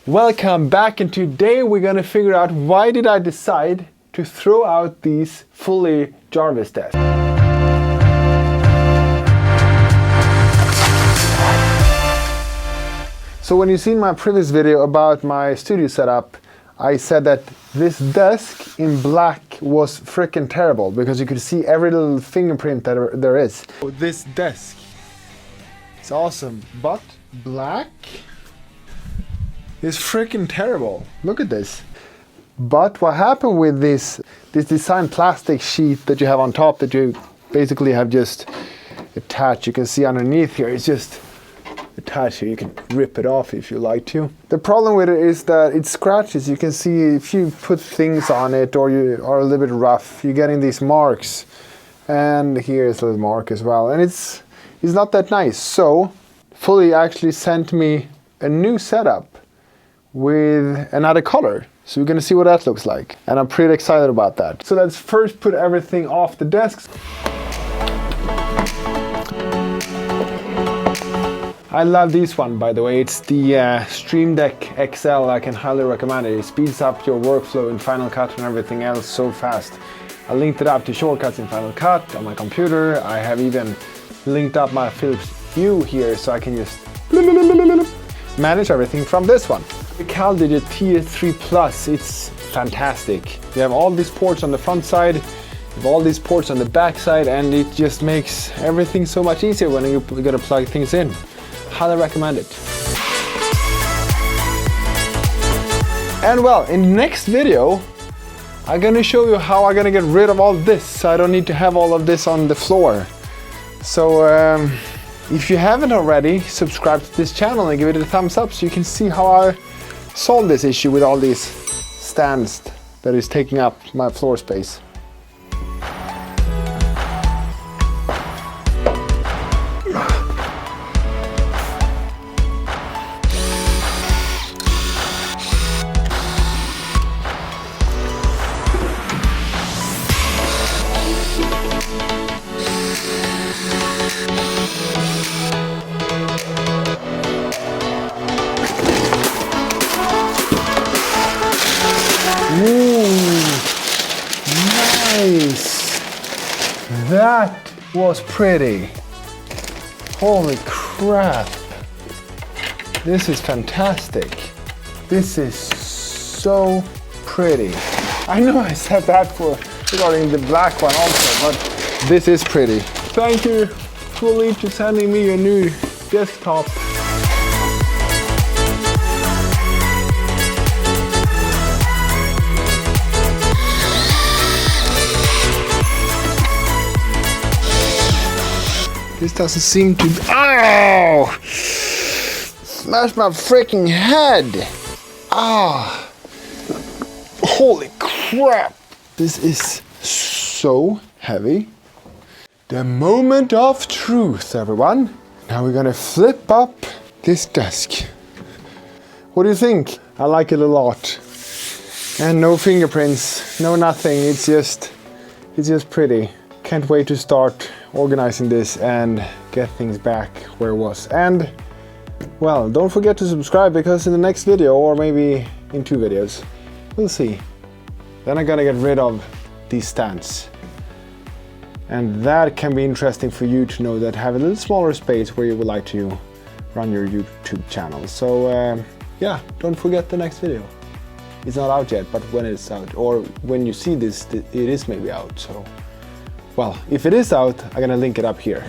Welcome back, and today we're gonna figure out why did I decide to throw out these Fully Jarvis desks. So when you seen my previous video about my studio setup, I said that this desk in black was freaking terrible because you could see every little fingerprint that there is. This desk is awesome, but black is freaking terrible. Look at this. But what happened with this design plastic sheet that you have on top that you basically have just attached, you can see underneath here, it's just attached here. You can rip it off if you like to. The problem with it is that it scratches. You can see if you put things on it or you are a little bit rough, you're getting these marks. And here's a little mark as well. And it's not that nice. So Fully actually sent me a new setup with another color. So we're gonna see what that looks like. And I'm pretty excited about that. So let's first put everything off the desk. I love this one, by the way. It's the Stream Deck XL. I can highly recommend it. It speeds up your workflow in Final Cut and everything else so fast. I linked it up to shortcuts in Final Cut on my computer. I have even linked up my Philips Hue here so I can just manage everything from this one. The CalDigit TS3 Plus, it's fantastic. You have all these ports on the front side, you have all these ports on the back side, and it just makes everything so much easier when you're gonna plug things in. Highly recommend it. And well, in the next video, I'm gonna show you how I'm gonna get rid of all this, so I don't need to have all of this on the floor. So if you haven't already, subscribe to this channel and give it a thumbs up so you can see how I solve this issue with all these stands that is taking up my floor space. Nice! That was pretty. Holy crap. This is fantastic. This is so pretty. I know I said that regarding the black one also, but this is pretty. Thank you, Fully, for sending me a new desktop. This doesn't seem to... Ow! Smashed my freaking head! Ah! Holy crap! This is so heavy. The moment of truth, everyone. Now we're gonna flip up this desk. What do you think? I like it a lot. And no fingerprints, no nothing. It's just pretty. Can't wait to start organizing this and get things back where it was. And well, don't forget to subscribe, because in the next video, or maybe in 2 videos, we'll see, then I'm gonna get rid of these stands. And that can be interesting for you to know, that have a little smaller space where you would like to run your YouTube channel. So yeah, don't forget the next video. It's not out yet, but when it's out, or when you see this, it is maybe out. So well, if it is out, I'm gonna link it up here.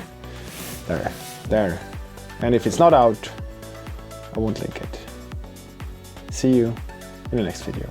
There. And if it's not out, I won't link it. See you in the next video.